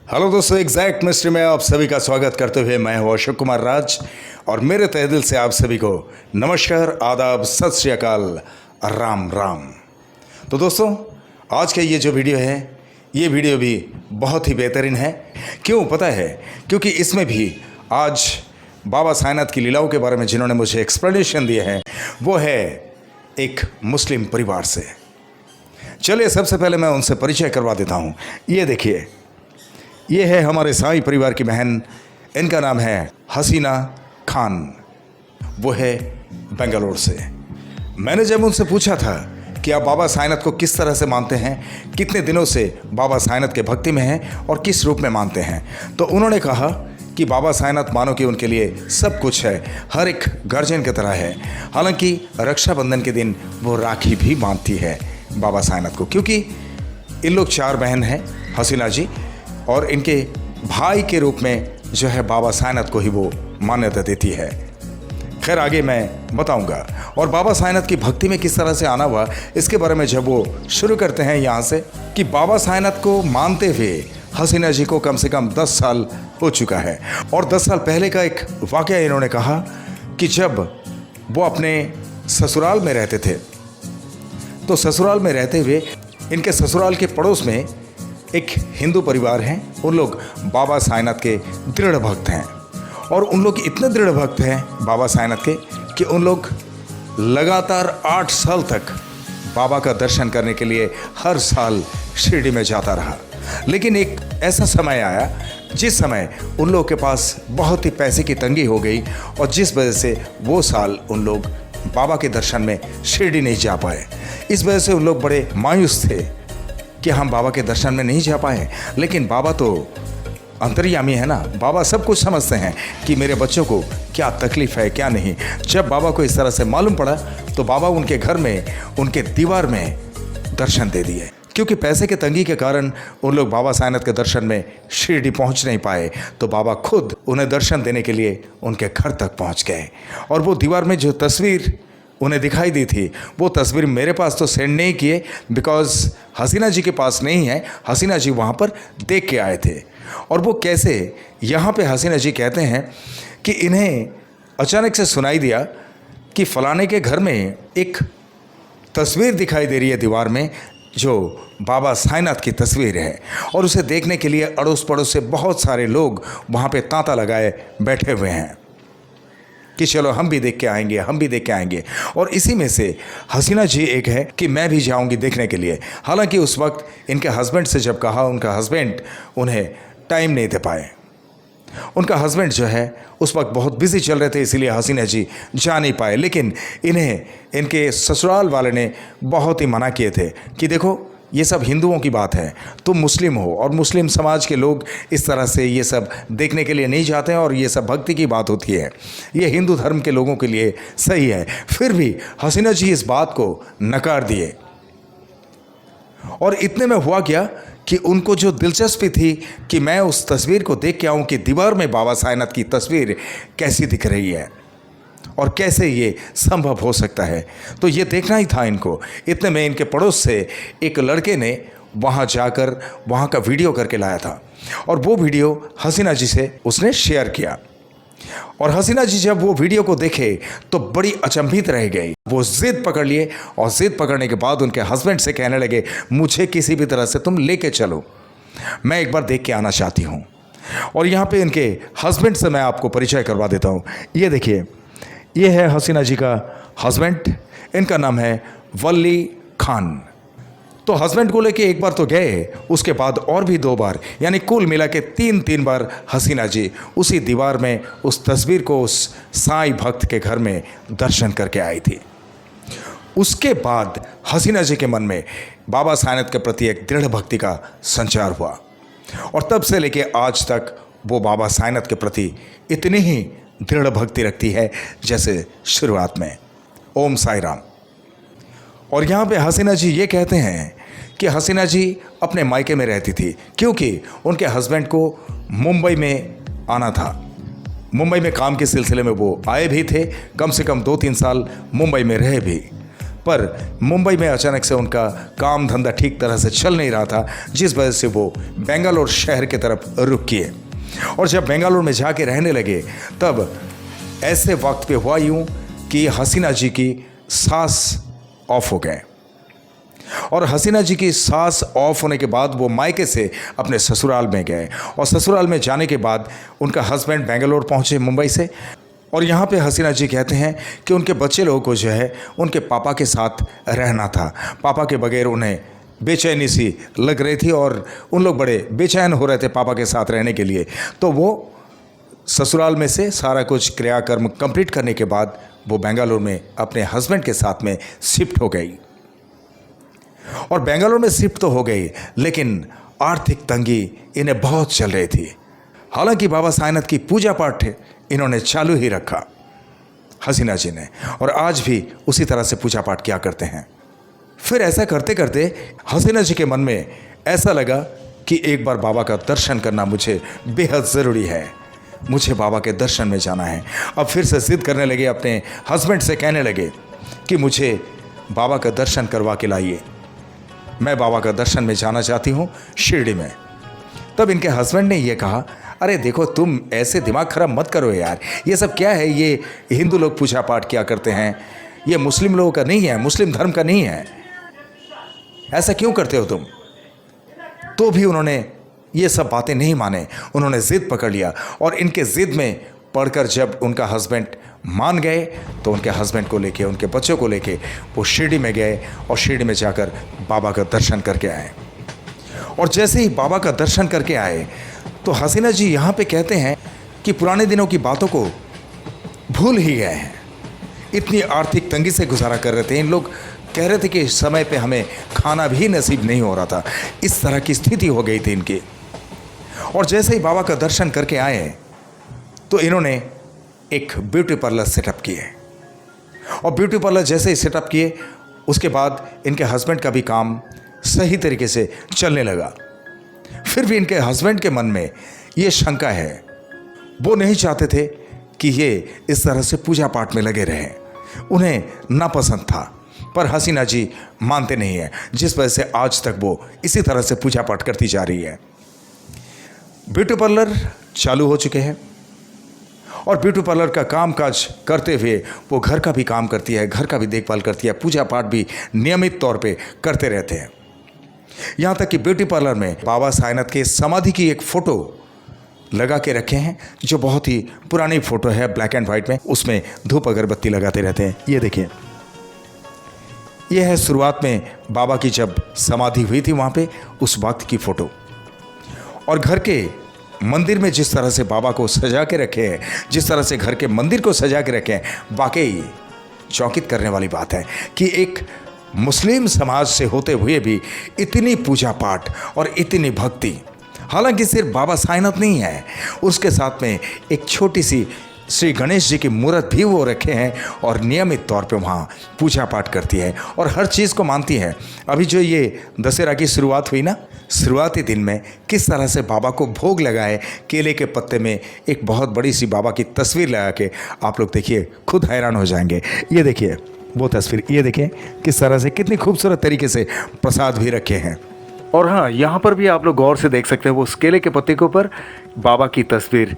Hello दोस्तों, exact mystery में आप सभी का स्वागत करते हुए मैं हूं अशोक कुमार राज और मेरे तहे दिल से आप सभी को नमस्कार, आदाब, सत श्री अकाल, राम राम। तो दोस्तों, आज का ये जो वीडियो है, ये वीडियो भी बहुत ही बेहतरीन है। क्यों पता है? क्योंकि इसमें भी आज बाबा साईनाथ की लीलाओं के बारे में जिन्होंने मुझे एक्सप्लेनेशन दिए हैं वो है एक मुस्लिम परिवार से। चलिए सबसे पहले मैं उनसे परिचय करवा देता हूँ। ये देखिए, ये है हमारे साईं परिवार की बहन। इनका नाम है हसीना खान। वो है बेंगलोर से। मैंने जब उनसे पूछा था कि आप बाबा साईनाथ को किस तरह से मानते हैं, कितने दिनों से बाबा साईनाथ के भक्ति में हैं और किस रूप में मानते हैं, तो उन्होंने कहा कि बाबा साईनाथ मानो कि उनके लिए सब कुछ है, हर एक गार्जियन की तरह है। हालांकि रक्षाबंधन के दिन वो राखी भी बांधती है बाबा साईनाथ को, क्योंकि इन लोग 4 बहन हैं, हसीना जी, और इनके भाई के रूप में जो है बाबा साईनाथ को ही वो मान्यता देती है। खैर आगे मैं बताऊंगा। और बाबा साईनाथ की भक्ति में किस तरह से आना हुआ, इसके बारे में जब वो शुरू करते हैं यहाँ से कि बाबा साईनाथ को मानते हुए हसीना जी को कम से कम 10 साल हो चुका है। और 10 साल पहले का एक वाकया इन्होंने कहा कि जब वो अपने ससुराल में रहते थे, तो ससुराल में रहते हुए इनके ससुराल के पड़ोस में एक हिंदू परिवार है। उन लोग बाबा साईनाथ के दृढ़ भक्त हैं और उन लोग इतने दृढ़ भक्त हैं बाबा साईनाथ के कि उन लोग लगातार 8 साल तक बाबा का दर्शन करने के लिए हर साल शिरडी में जाता रहा। लेकिन एक ऐसा समय आया जिस समय उन लोगों के पास बहुत ही पैसे की तंगी हो गई और जिस वजह से वो साल उन लोग बाबा के दर्शन में शिरडी नहीं जा पाए। इस वजह से उन लोग बड़े मायूस थे कि हम बाबा के दर्शन में नहीं जा पाए। लेकिन बाबा तो अंतर्यामी है ना, बाबा सब कुछ समझते हैं कि मेरे बच्चों को क्या तकलीफ़ है क्या नहीं। जब बाबा को इस तरह से मालूम पड़ा तो बाबा उनके घर में, उनके दीवार में दर्शन दे दिए। क्योंकि पैसे के तंगी के कारण उन लोग बाबा साईनाथ के दर्शन में शिरडी पहुंच नहीं पाए, तो बाबा खुद उन्हें दर्शन देने के लिए उनके घर तक पहुंच गए। और वो दीवार में जो तस्वीर उन्हें दिखाई दी थी, वो तस्वीर मेरे पास तो सेंड नहीं किए, बिकॉज हसीना जी के पास नहीं है। हसीना जी वहाँ पर देख के आए थे। और वो कैसे, यहाँ पे हसीना जी कहते हैं कि इन्हें अचानक से सुनाई दिया कि फलाने के घर में एक तस्वीर दिखाई दे रही है दीवार में, जो बाबा साईनाथ की तस्वीर है। और उसे देखने के लिए अड़ोस पड़ोस से बहुत सारे लोग वहाँ पे तांता लगाए बैठे हुए हैं कि चलो हम भी देख के आएंगे, हम भी देख के आएंगे। और इसी में से हसीना जी एक है कि मैं भी जाऊंगी देखने के लिए। हालांकि उस वक्त इनके हस्बैंड से जब कहा, उनका हस्बैंड उन्हें टाइम नहीं दे पाए। उनका हस्बैंड जो है उस वक्त बहुत बिजी चल रहे थे, इसीलिए हसीना जी जा नहीं पाए। लेकिन इन्हें इनके ससुराल वाले ने बहुत ही मना किए थे कि देखो, ये सब हिंदुओं की बात है, तुम मुस्लिम हो और मुस्लिम समाज के लोग इस तरह से ये सब देखने के लिए नहीं जाते हैं और ये सब भक्ति की बात होती है, ये हिंदू धर्म के लोगों के लिए सही है। फिर भी हसीना जी इस बात को नकार दिए। और इतने में हुआ क्या कि उनको जो दिलचस्पी थी कि मैं उस तस्वीर को देख के आऊँ कि दीवार में बाबा साईनाथ की तस्वीर कैसी दिख रही है और कैसे ये संभव हो सकता है, तो ये देखना ही था इनको। इतने में इनके पड़ोस से एक लड़के ने वहाँ जाकर वहाँ का वीडियो करके लाया था और वो वीडियो हसीना जी से उसने शेयर किया। और हसीना जी जब वो वीडियो को देखे तो बड़ी अचंभित रह गई। वो जिद पकड़ लिए और जिद पकड़ने के बाद उनके हस्बैंड से कहने लगे, मुझे किसी भी तरह से तुम लेके चलो, मैं एक बार देख के आना चाहती हूँ। और यहाँ पे इनके हस्बैंड से मैं आपको परिचय करवा देता हूँ। ये देखिए, ये है हसीना जी का हस्बैंड। इनका नाम है वली खान। तो हस्बैंड को लेके एक बार तो गए, उसके बाद और भी 2 बार, यानी कुल मिला के 3 बार हसीना जी उसी दीवार में उस तस्वीर को उस साईं भक्त के घर में दर्शन करके आई थी। उसके बाद हसीना जी के मन में बाबा साईनाथ के प्रति एक दृढ़ भक्ति का संचार हुआ और तब से लेके आज तक वो बाबा साईनाथ के प्रति इतनी ही दृढ़ भक्ति रखती है जैसे शुरुआत में। ओम साई राम। और यहाँ पे हसीना जी ये कहते हैं कि हसीना जी अपने मायके में रहती थी क्योंकि उनके हस्बैंड को मुंबई में आना था। मुंबई में काम के सिलसिले में वो आए भी थे, कम से कम 2-3 साल मुंबई में रहे भी। पर मुंबई में अचानक से उनका काम धंधा ठीक तरह से चल नहीं रहा था, जिस वजह से वो बेंगलोर शहर की तरफ रुख किए। और जब बेंगलोर में जाके रहने लगे तब ऐसे वक्त पे हुआ यूं कि हसीना जी की सांस ऑफ हो गए। और हसीना जी की सांस ऑफ होने के बाद वो मायके से अपने ससुराल में गए, और ससुराल में जाने के बाद उनका हस्बैंड बेंगलोर पहुंचे मुंबई से। और यहाँ पे हसीना जी कहते हैं कि उनके बच्चे लोगों को जो है उनके पापा के साथ रहना था। पापा के बगैर उन्हें बेचैनी सी लग रही थी और उन लोग बड़े बेचैन हो रहे थे पापा के साथ रहने के लिए। तो वो ससुराल में से सारा कुछ क्रियाकर्म कंप्लीट करने के बाद वो बेंगलोर में अपने हस्बैंड के साथ में शिफ्ट हो गई। और बेंगलोर में शिफ्ट तो हो गई, लेकिन आर्थिक तंगी इन्हें बहुत चल रही थी। हालांकि बाबा साईनाथ की पूजा पाठ इन्होंने चालू ही रखा हसीना जी ने, और आज भी उसी तरह से पूजा पाठ किया करते हैं। फिर ऐसा करते करते हसीना जी के मन में ऐसा लगा कि एक बार बाबा का दर्शन करना मुझे बेहद ज़रूरी है, मुझे बाबा के दर्शन में जाना है। अब फिर से जिद करने लगे, अपने हस्बैंड से कहने लगे कि मुझे बाबा का दर्शन करवा के लाइए, मैं बाबा का दर्शन में जाना चाहती हूँ शिरडी में। तब इनके हस्बैंड ने ये कहा, अरे देखो तुम ऐसे दिमाग खराब मत करो यार, ये सब क्या है, ये हिंदू लोग पूजा पाठ किया करते हैं, ये मुस्लिम लोगों का नहीं है, मुस्लिम धर्म का नहीं है, ऐसा क्यों करते हो तुम। तो भी उन्होंने ये सब बातें नहीं माने, उन्होंने ज़िद पकड़ लिया। और इनके ज़िद में पढ़कर जब उनका हस्बैंड मान गए तो उनके हस्बैंड को लेके, उनके बच्चों को लेके वो शिरडी में गए और शिरडी में जाकर बाबा का दर्शन करके आए। और जैसे ही बाबा का दर्शन करके आए तो हसीना जी यहाँ पे कहते हैं कि पुराने दिनों की बातों को भूल ही गए हैं। इतनी आर्थिक तंगी से गुजारा कर रहे थे, इन लोग कह रहे थे कि समय पे हमें खाना भी नसीब नहीं हो रहा था, इस तरह की स्थिति हो गई थी इनकी। और जैसे ही बाबा का दर्शन करके आए तो इन्होंने एक ब्यूटी पार्लर सेटअप किए, और ब्यूटी पार्लर जैसे ही सेटअप किए उसके बाद इनके हस्बैंड का भी काम सही तरीके से चलने लगा। फिर भी इनके हस्बैंड के मन में ये शंका है, वो नहीं चाहते थे कि ये इस तरह से पूजा पाठ में लगे रहें, उन्हें नापसंद था, पर हसीना जी मानते नहीं हैं, जिस वजह से आज तक वो इसी तरह से पूजा पाठ करती जा रही है। ब्यूटी पार्लर चालू हो चुके हैं और ब्यूटी पार्लर का काम काज करते हुए वो घर का भी काम करती है, घर का भी देखभाल करती है, पूजा पाठ भी नियमित तौर पे करते रहते हैं। यहाँ तक कि ब्यूटी पार्लर में बाबा साईनाथ के समाधि की एक फ़ोटो लगा के रखे हैं, जो बहुत ही पुरानी फ़ोटो है, ब्लैक एंड वाइट में, उसमें धूप अगरबत्ती लगाते रहते हैं। ये देखिए, ये है शुरुआत में बाबा की जब समाधि हुई थी वहाँ पे, उस वक्त की फ़ोटो। और घर के मंदिर में जिस तरह से बाबा को सजा के रखे हैं, जिस तरह से घर के मंदिर को सजा के रखे हैं, वाकई चौंकित करने वाली बात है कि एक मुस्लिम समाज से होते हुए भी इतनी पूजा पाठ और इतनी भक्ति। हालांकि सिर्फ बाबा साईनाथ नहीं है, उसके साथ में एक छोटी सी श्री गणेश जी की मूर्त भी वो रखे हैं और नियमित तौर पे वहाँ पूजा पाठ करती है और हर चीज़ को मानती है। अभी जो ये दशहरा की शुरुआत हुई ना, शुरुआती दिन में किस तरह से बाबा को भोग लगाए, केले के पत्ते में एक बहुत बड़ी सी बाबा की तस्वीर लगा के, आप लोग देखिए खुद हैरान हो जाएंगे। ये देखिए वो तस्वीर, ये देखिए किस तरह से कितनी खूबसूरत तरीके से प्रसाद भी रखे हैं। और हाँ, यहाँ पर भी आप लोग गौर से देख सकते हैं, वो केले के पत्ते के ऊपर बाबा की तस्वीर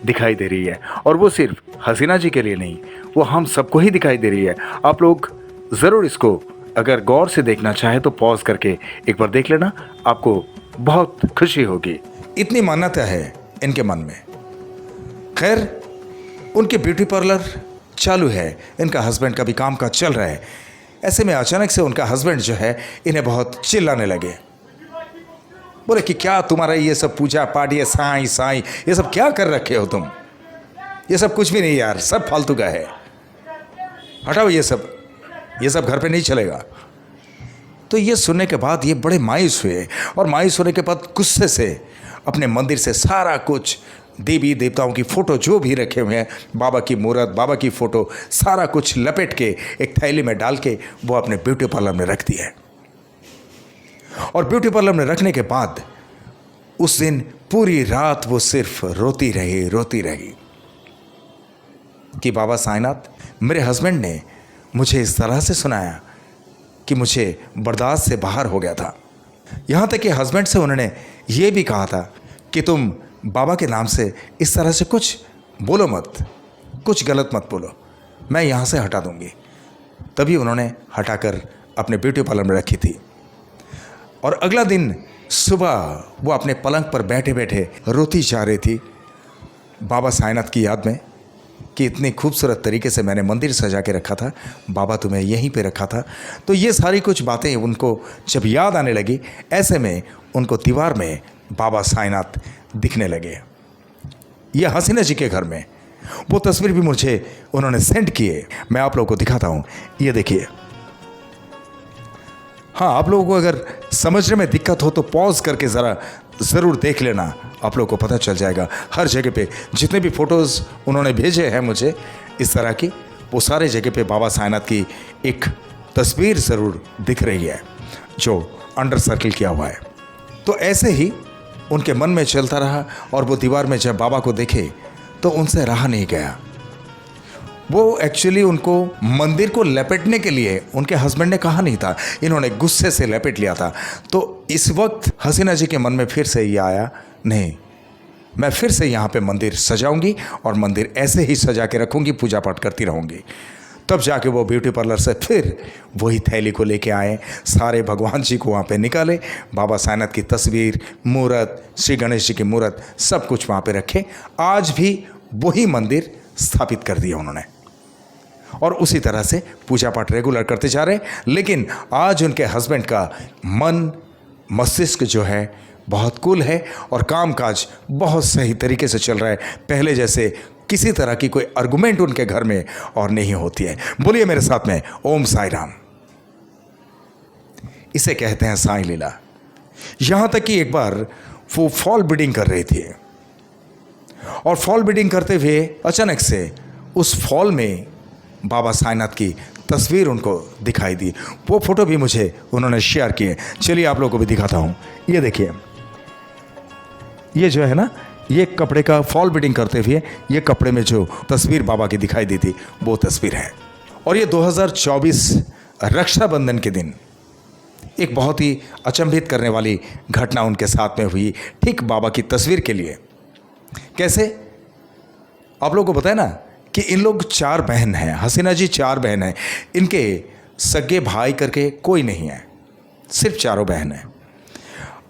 दिखाई दे रही है। और वो सिर्फ हसीना जी के लिए नहीं, वो हम सबको ही दिखाई दे रही है। आप लोग ज़रूर इसको अगर गौर से देखना चाहे तो पॉज करके एक बार देख लेना, आपको बहुत खुशी होगी। इतनी मान्यता है इनके मन में। खैर, उनके ब्यूटी पार्लर चालू है, इनका हस्बैंड का भी काम काज चल रहा है। ऐसे में अचानक से उनका हस्बैंड जो है इन्हें बहुत चिल्लाने लगे, बोले कि क्या तुम्हारा ये सब पूजा पाठ, ये साईं साईं, ये सब क्या कर रखे हो तुम, ये सब कुछ भी नहीं यार, सब फालतू का है, हटाओ ये सब घर पे नहीं चलेगा। तो ये सुनने के बाद ये बड़े मायूस हुए और मायूस होने के बाद गुस्से से अपने मंदिर से सारा कुछ, देवी देवताओं की फ़ोटो जो भी रखे हुए हैं, बाबा की मूर्त, बाबा की फ़ोटो, सारा कुछ लपेट के एक थैली में डाल के वो अपने ब्यूटी पार्लर में रख दिया। और ब्यूटी पार्लर में रखने के बाद उस दिन पूरी रात वो सिर्फ रोती रही कि बाबा साईनाथ, मेरे हस्बैंड ने मुझे इस तरह से सुनाया कि मुझे बर्दाश्त से बाहर हो गया था। यहाँ तक कि हस्बैंड से उन्होंने ये भी कहा था कि तुम बाबा के नाम से इस तरह से कुछ बोलो मत, कुछ गलत मत बोलो, मैं यहाँ से हटा दूँगी। तभी उन्होंने हटाकर अपने ब्यूटी पार्लर में रखी थी। और अगला दिन सुबह वो अपने पलंग पर बैठे बैठे रोती जा रही थी बाबा साईनाथ की याद में कि इतनी खूबसूरत तरीके से मैंने मंदिर सजा के रखा था, बाबा तुम्हें यहीं पे रखा था। तो ये सारी कुछ बातें उनको जब याद आने लगी, ऐसे में उनको दीवार में बाबा साईनाथ दिखने लगे। ये हसीना जी के घर में वो तस्वीर भी मुझे उन्होंने सेंड किए, मैं आप लोगों को दिखाता हूँ। ये देखिए। हाँ, आप लोगों को अगर समझने में दिक्कत हो तो पॉज करके ज़रूर देख लेना, आप लोगों को पता चल जाएगा। हर जगह पे जितने भी फ़ोटोज़ उन्होंने भेजे हैं मुझे इस तरह की, वो सारे जगह पे बाबा साईनाथ की एक तस्वीर ज़रूर दिख रही है जो अंडर सर्किल किया हुआ है। तो ऐसे ही उनके मन में चलता रहा और वो दीवार में जब बाबा को देखे तो उनसे रहा नहीं गया। वो एक्चुअली उनको मंदिर को लपेटने के लिए उनके हस्बैंड ने कहा नहीं था, इन्होंने गुस्से से लपेट लिया था। तो इस वक्त हसीना जी के मन में फिर से ये आया, नहीं, मैं फिर से यहाँ पे मंदिर सजाऊंगी और मंदिर ऐसे ही सजा के रखूंगी, पूजा पाठ करती रहूंगी। तब जाके वो ब्यूटी पार्लर से फिर वही थैली को लेके आए, सारे भगवान जी को वहाँ पे निकाले, बाबा साईनाथ की तस्वीर, मूर्त, श्री गणेश जी की मूर्त, सब कुछ वहाँ पे रखे। आज भी वही मंदिर स्थापित कर दिया उन्होंने और उसी तरह से पूजा पाठ रेगुलर करते जा रहे। लेकिन आज उनके हस्बैंड का मन मस्तिष्क जो है बहुत कूल है और कामकाज बहुत सही तरीके से चल रहा है। पहले जैसे किसी तरह की कोई आर्गुमेंट उनके घर में और नहीं होती है। बोलिए मेरे साथ में, ओम साई राम। इसे कहते हैं साईं लीला। यहां तक कि एक बार वो फॉल बीडिंग कर रही थी और फॉल बीडिंग करते हुए अचानक से उस फॉल में बाबा साईनाथ की तस्वीर उनको दिखाई दी। वो फोटो भी मुझे उन्होंने शेयर किए। चलिए आप लोगों को भी दिखाता हूँ। ये देखिए, ये जो है ना, ये कपड़े का फॉल बीडिंग करते हुए ये कपड़े में जो तस्वीर बाबा की दिखाई दी थी वो तस्वीर है। और ये 2024 रक्षाबंधन के दिन एक बहुत ही अचंभित करने वाली घटना उनके साथ में हुई, ठीक बाबा की तस्वीर के लिए। कैसे? आप लोगों को पता है ना कि इन लोग 4 बहन हैं, हसीना जी 4 बहन हैं। इनके सगे भाई करके कोई नहीं है, सिर्फ 4 बहन हैं।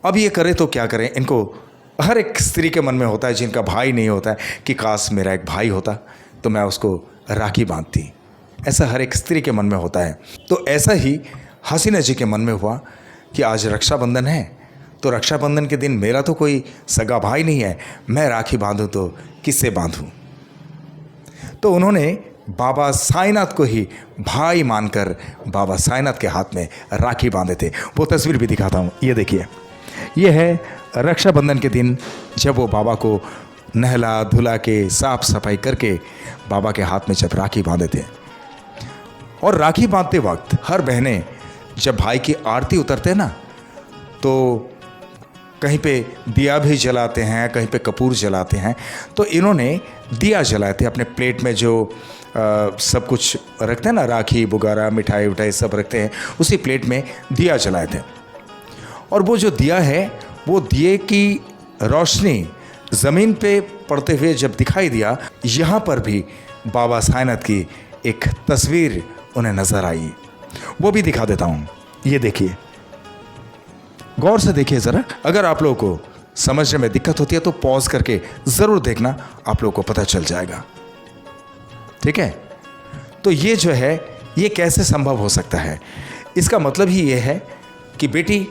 अब ये करें तो क्या करें, इनको हर एक स्त्री के मन में होता है जिनका भाई नहीं होता है कि काश मेरा एक भाई होता तो मैं उसको राखी बांधती। ऐसा हर एक स्त्री के मन में होता है। तो ऐसा ही हसीना जी के मन में हुआ कि आज रक्षाबंधन है, तो रक्षाबंधन के दिन मेरा तो कोई सगा भाई नहीं है, मैं राखी बांधूं तो किससे बांधूं। तो उन्होंने बाबा साईनाथ को ही भाई मानकर बाबा साईनाथ के हाथ में राखी बांधे थे। वो तस्वीर भी दिखाता हूँ। ये देखिए, ये है रक्षाबंधन के दिन जब वो बाबा को नहला धुला के साफ सफाई करके बाबा के हाथ में जब राखी बांधे थे। और राखी बांधते वक्त हर बहनें जब भाई की आरती उतरते हैं ना, तो कहीं पे दिया भी जलाते हैं, कहीं पे कपूर जलाते हैं। तो इन्होंने दिया जलाए थे अपने प्लेट में, जो सब कुछ रखते हैं ना, राखी बुगारा मिठाई उठाई सब रखते हैं, उसी प्लेट में दिया जलाए थे। और वो जो दिया है, वो दिए की रोशनी ज़मीन पे पड़ते हुए जब दिखाई दिया, यहाँ पर भी बाबा साईनाथ की एक तस्वीर उन्हें नज़र आई। वो भी दिखा देता हूँ। ये देखिए, गौर से देखिए ज़रा। अगर आप लोगों को समझने में दिक्कत होती है तो पॉज करके ज़रूर देखना, आप लोगों को पता चल जाएगा। ठीक है? तो ये जो है, ये कैसे संभव हो सकता है? इसका मतलब ही ये है कि बेटी,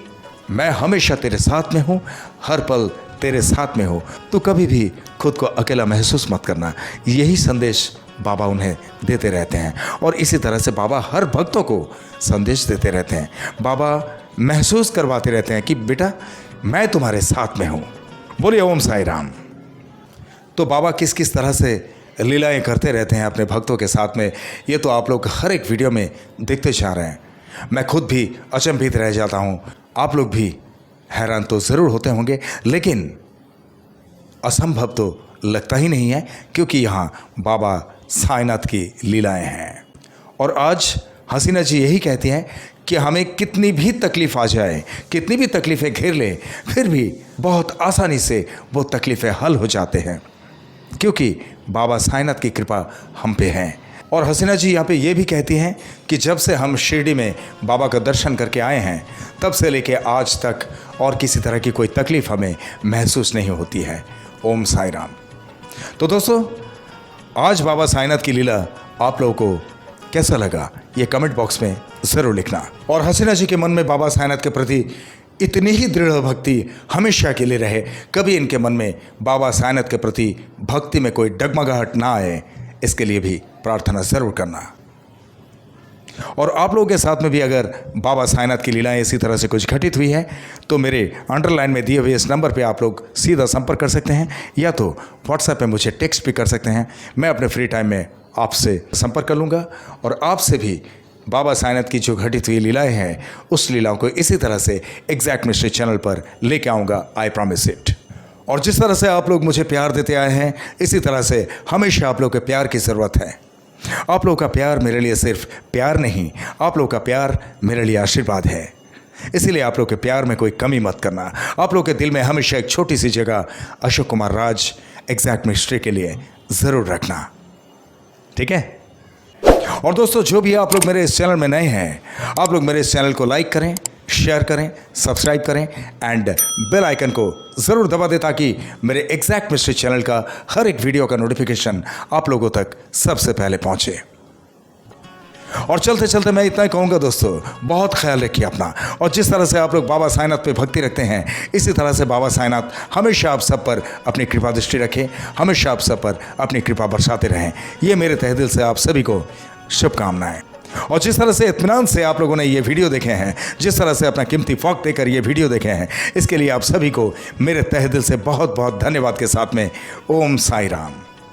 मैं हमेशा तेरे साथ में हूँ, हर पल तेरे साथ में हूँ, तो कभी भी खुद को अकेला महसूस मत करना। यही संदेश बाबा उन्हें देते रहते हैं और इसी तरह से बाबा हर भक्तों को संदेश देते रहते हैं। बाबा महसूस करवाते रहते हैं कि बेटा, मैं तुम्हारे साथ में हूँ। बोलिए ओम साई राम। तो बाबा किस किस तरह से लीलाएं करते रहते हैं अपने भक्तों के साथ में, ये तो आप लोग हर एक वीडियो में देखते जा रहे हैं। मैं खुद भी अचंभित रह जाता हूँ, आप लोग भी हैरान तो ज़रूर होते होंगे, लेकिन असंभव तो लगता ही नहीं है, क्योंकि यहाँ बाबा साईनाथ की लीलाएं हैं। और आज हसीना जी यही कहती हैं कि हमें कितनी भी तकलीफ़ आ जाए, कितनी भी तकलीफ़ें घेर ले, फिर भी बहुत आसानी से वो तकलीफ़ें हल हो जाते हैं, क्योंकि बाबा साईनाथ की कृपा हम पे है। और हसीना जी यहाँ पे ये भी कहती हैं कि जब से हम शिरडी में बाबा का दर्शन करके आए हैं, तब से लेके आज तक और किसी तरह की कोई तकलीफ़ हमें महसूस नहीं होती है। ओम साई राम। तो दोस्तों, आज बाबा साईनाथ की लीला आप लोगों को कैसा लगा, ये कमेंट बॉक्स में ज़रूर लिखना। और हसीना जी के मन में बाबा साईनाथ के प्रति इतनी ही दृढ़ भक्ति हमेशा के लिए रहे, कभी इनके मन में बाबा साईनाथ के प्रति भक्ति में कोई डगमगाहट ना आए, इसके लिए भी प्रार्थना ज़रूर करना। और आप लोगों के साथ में भी अगर बाबा साईनाथ की लीलाएं इसी तरह से कुछ घटित हुई है तो मेरे अंडरलाइन में दिए हुए इस नंबर पे आप लोग सीधा संपर्क कर सकते हैं, या तो व्हाट्सएप पे मुझे टेक्स्ट भी कर सकते हैं। मैं अपने फ्री टाइम में आपसे संपर्क कर लूँगा और आपसे भी बाबा साईनाथ की जो घटित हुई लीलाएं हैं उस लीलाओं को इसी तरह से एग्जैक्ट मिस्ट्री चैनल पर लेके आऊँगा, आई प्रॉमिस इट। और जिस तरह से आप लोग मुझे प्यार देते आए हैं, इसी तरह से हमेशा आप लोग के प्यार की ज़रूरत है। आप लोग का प्यार मेरे लिए सिर्फ प्यार नहीं, आप लोग का प्यार मेरे लिए आशीर्वाद है। इसीलिए आप लोग के प्यार में कोई कमी मत करना। आप लोग के दिल में हमेशा एक छोटी सी जगह अशोक कुमार राज एग्जैक्ट मिस्ट्री के लिए ज़रूर रखना, ठीक है। और दोस्तों, जो भी आप लोग मेरे इस चैनल में नए हैं, आप लोग मेरे इस चैनल को लाइक करें, शेयर करें, सब्सक्राइब करें एंड बेल आइकन को ज़रूर दबा दें ताकि मेरे एग्जैक्ट मिस्ट्री चैनल का हर एक वीडियो का नोटिफिकेशन आप लोगों तक सबसे पहले पहुंचे। और चलते चलते मैं इतना ही कहूँगा दोस्तों, बहुत ख्याल रखिए अपना। और जिस तरह से आप लोग बाबा साईनाथ पे भक्ति रखते हैं, इसी तरह से बाबा साईनाथ हमेशा आप सब पर अपनी कृपा दृष्टि रखें, हमेशा आप सब पर अपनी कृपा बरसाते रहें। ये मेरे तहे दिल से आप सभी को शुभकामनाएं। और जिस तरह से इत्मीनान से आप लोगों ने ये वीडियो देखे हैं, जिस तरह से अपना कीमती वक्त देकर ये वीडियो देखे हैं, इसके लिए आप सभी को मेरे तहे दिल से बहुत बहुत धन्यवाद के साथ में ओम साई राम।